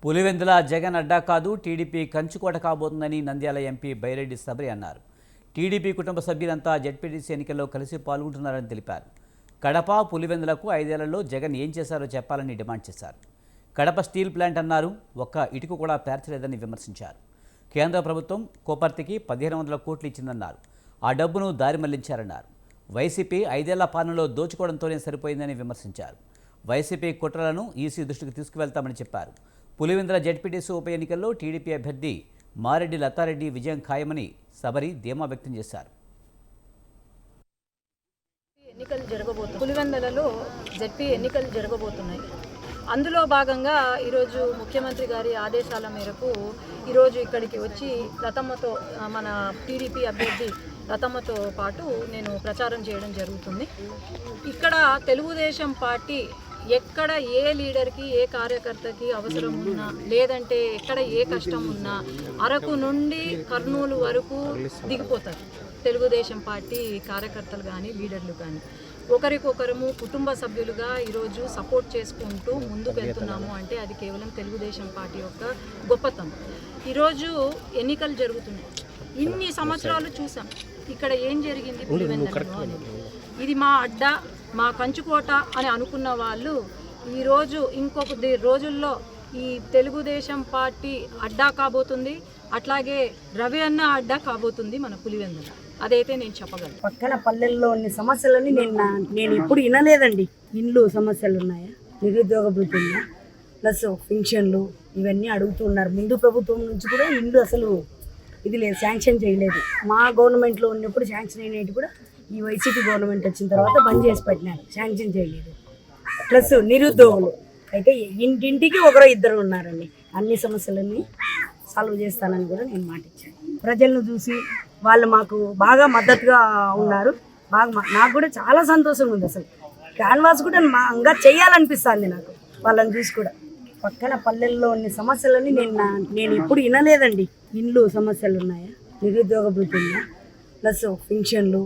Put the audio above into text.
పులివెందుల జగన్ అడ్డా కాదు, టీడీపీ కంచుకోట కాబోతుందని నంద్యాల ఎంపీ బైరెడ్డి సబరి అన్నారు. టీడీపీ కుటుంబ సభ్యులంతా జెడ్పీటీసీ ఎన్నికల్లో కలిసి పాల్గొంటున్నారని తెలిపారు. కడప, పులివెందులకు 5 ఏళ్లలో జగన్ ఏం చేశారో చెప్పాలని డిమాండ్ చేశారు. కడప స్టీల్ ప్లాంట్ అన్నారు, ఒక్క ఇటుక కూడా పేర్చలేదని విమర్శించారు. కేంద్ర ప్రభుత్వం కోపర్తికి 1500 కోట్లు ఇచ్చిందన్నారు. ఆ డబ్బును దారి మళ్లించారన్నారు. వైసీపీ 5 ఏళ్ల పాలనలో దోచుకోవడంతోనే సరిపోయిందని విమర్శించారు. వైసీపీ కుట్రలను ఈసీ దృష్టికి తీసుకువెళ్తామని చెప్పారు. పులివెందుల జెడ్పీటీసీ ఉప ఎన్నికల్లో టీడీపీ అభ్యర్థి మారెడ్డి లతారెడ్డి విజయం ఖాయమని సబరి ధీమా వ్యక్తం చేశారు. ఎన్నికలు జరగబోతున్నాయి. పులివెందులలో జెడ్పీ ఎన్నికలు జరగబోతున్నాయి. అందులో భాగంగా ఈరోజు ముఖ్యమంత్రి గారి ఆదేశాల మేరకు ఈరోజు ఇక్కడికి వచ్చి లతమ్మతో, మన టీడీపీ అభ్యర్థి లతమ్మతో పాటు నేను ప్రచారం చేయడం జరుగుతుంది. ఇక్కడ తెలుగుదేశం పార్టీ ఎక్కడ ఏ లీడర్కి, ఏ కార్యకర్తకి అవసరం ఉన్నా, లేదంటే ఎక్కడ ఏ కష్టం ఉన్నా అరకు నుండి కర్నూలు వరకు దిగిపోతారు. తెలుగుదేశం పార్టీ కార్యకర్తలు కానీ, లీడర్లు కానీ ఒకరికొకరము కుటుంబ సభ్యులుగా ఈరోజు సపోర్ట్ చేసుకుంటూ ముందుకు వెళ్తున్నాము అంటే అది కేవలం తెలుగుదేశం పార్టీ యొక్క గొప్పతనం. ఈరోజు ఎన్నికలు జరుగుతున్నాయి. ఇన్ని సంవత్సరాలు చూసాం ఇక్కడ ఏం జరిగింది పులివెందులలో అనేది. ఇది మా అడ్డా, మా కంచుకోట అని అనుకున్న వాళ్ళు ఈరోజు ఇంకొక రోజుల్లో ఈ తెలుగుదేశం పార్టీ అడ్డా కాబోతుంది. అట్లాగే రవి అన్న అడ్డా కాబోతుంది మన పులివెందుల. అదైతే నేను చెప్పగలను. పక్కన పల్లెల్లో ఉన్న సమస్యలని నేను ఎప్పుడు వినలేదండి. ఇండ్లు సమస్యలు ఉన్నాయా, నిరుద్యోగ భృతి ఉందా, ప్లస్ పెన్షన్లు ఇవన్నీ అడుగుతున్నారు. ముందు ప్రభుత్వం నుంచి కూడా ఇండ్లు అసలు ఇది లేదు, శాంక్షన్ చేయలేదు. మా గవర్నమెంట్లో ఉన్నప్పుడు శాంక్షన్ అయినట్టు కూడా ఈ వైసీపీ గవర్నమెంట్ వచ్చిన తర్వాత బంద్ చేసి పెట్టినారు, శాంక్షన్ చేయలేదు. ప్లస్ నిరుద్యోగులు అయితే ఇంటింటికి ఒకరో ఇద్దరు ఉన్నారండి. అన్ని సమస్యలన్నీ సాల్వ్ చేస్తానని కూడా నేను మాట ఇచ్చాను. ప్రజలను చూసి వాళ్ళు మాకు బాగా మద్దతుగా ఉన్నారు. నాకు కూడా చాలా సంతోషంగా ఉంది. అసలు క్యాన్వాస్ కూడా ఇంకా చేయాలనిపిస్తుంది నాకు వాళ్ళని చూసి కూడా. పక్కన పల్లెల్లో ఉన్న సమస్యలని నేను ఎప్పుడు వినలేదండి. ఇండ్లు సమస్యలు ఉన్నాయా, నిరుద్యోగ భృతి ఉందా, ప్లస్ పెన్షన్లు